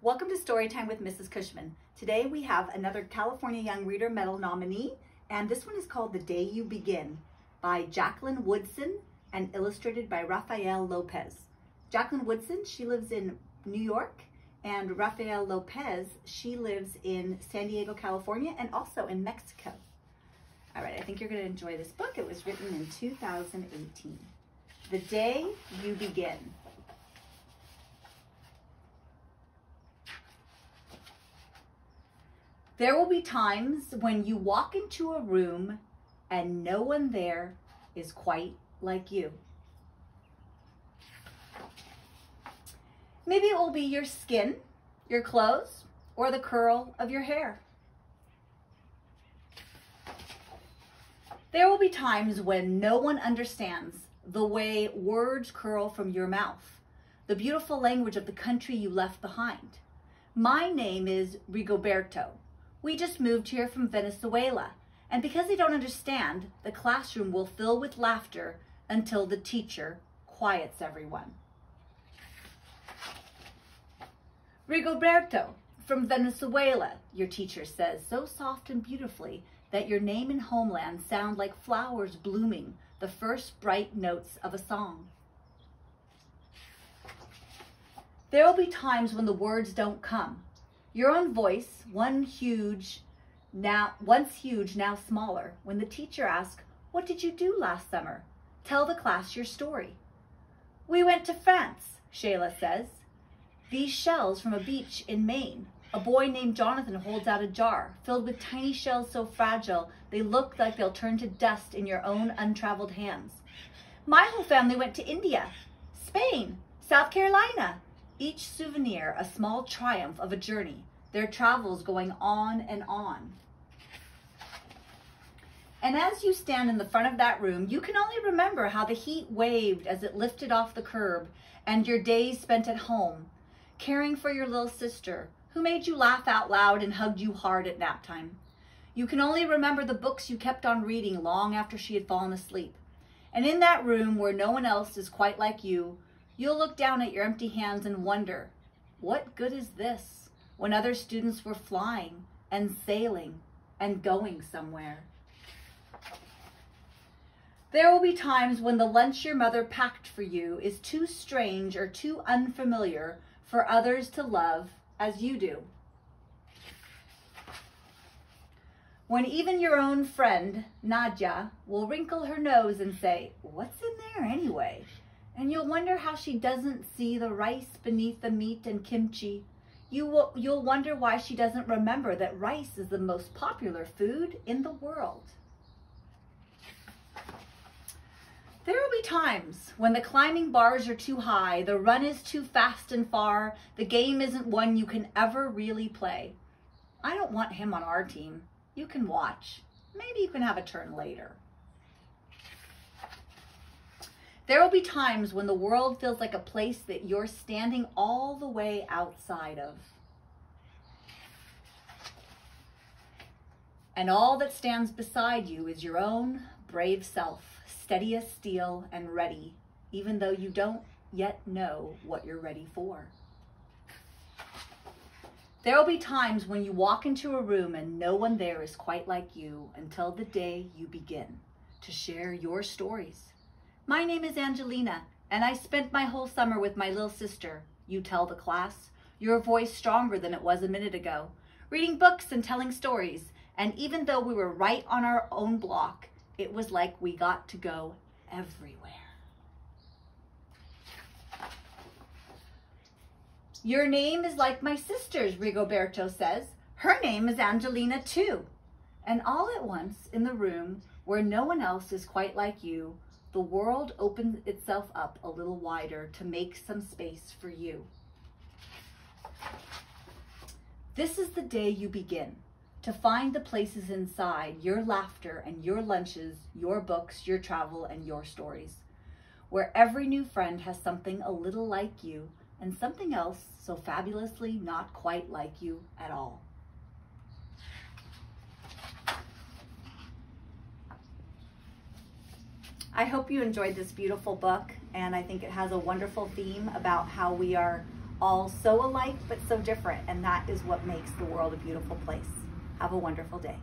Welcome to Storytime with Mrs. Cushman. Today we have another California Young Reader Medal nominee, and this one is called The Day You Begin by Jacqueline Woodson and illustrated by Rafael Lopez. Jacqueline Woodson, she lives in New York, and Rafael Lopez, she lives in San Diego, California, and also in Mexico. All right, I think you're going to enjoy this book. It was written in 2018. The Day You Begin. There will be times when you walk into a room and no one there is quite like you. Maybe it will be your skin, your clothes, or the curl of your hair. There will be times when no one understands the way words curl from your mouth, the beautiful language of the country you left behind. My name is Rigoberto. We just moved here from Venezuela, and because they don't understand, the classroom will fill with laughter until the teacher quiets everyone. Rigoberto, from Venezuela, your teacher says, so soft and beautifully that your name and homeland sound like flowers blooming, the first bright notes of a song. There will be times when the words don't come. Your own voice, once huge, now smaller, when the teacher asks, "What did you do last summer? Tell the class your story." "We went to France," Shayla says. "These shells from a beach in Maine. A boy named Jonathan holds out a jar filled with tiny shells so fragile they look like they'll turn to dust in your own untraveled hands. My whole family went to India, Spain, South Carolina. Each souvenir a small triumph of a journey, their travels going on and on." And as you stand in the front of that room, you can only remember how the heat waved as it lifted off the curb and your days spent at home, caring for your little sister, who made you laugh out loud and hugged you hard at nap time. You can only remember the books you kept on reading long after she had fallen asleep. And in that room where no one else is quite like you, you'll look down at your empty hands and wonder, what good is this when other students were flying and sailing and going somewhere? There will be times when the lunch your mother packed for you is too strange or too unfamiliar for others to love as you do. When even your own friend, Nadia, will wrinkle her nose and say, "What's in there anyway?" And you'll wonder how she doesn't see the rice beneath the meat and kimchi. You'll wonder why she doesn't remember that rice is the most popular food in the world. There will be times when the climbing bars are too high, the run is too fast and far, the game isn't one you can ever really play. I don't want him on our team. You can watch. Maybe you can have a turn later. There will be times when the world feels like a place that you're standing all the way outside of. And all that stands beside you is your own brave self, steady as steel and ready, even though you don't yet know what you're ready for. There will be times when you walk into a room and no one there is quite like you until the day you begin to share your stories. My name is Angelina, and I spent my whole summer with my little sister, you tell the class, your voice stronger than it was a minute ago, reading books and telling stories. And even though we were right on our own block, it was like we got to go everywhere. Your name is like my sister's, Rigoberto says. Her name is Angelina too. And all at once in the room where no one else is quite like you, the world opens itself up a little wider to make some space for you. This is the day you begin to find the places inside your laughter and your lunches, your books, your travel, and your stories, where every new friend has something a little like you and something else so fabulously not quite like you at all. I hope you enjoyed this beautiful book, and I think it has a wonderful theme about how we are all so alike but so different, and that is what makes the world a beautiful place. Have a wonderful day.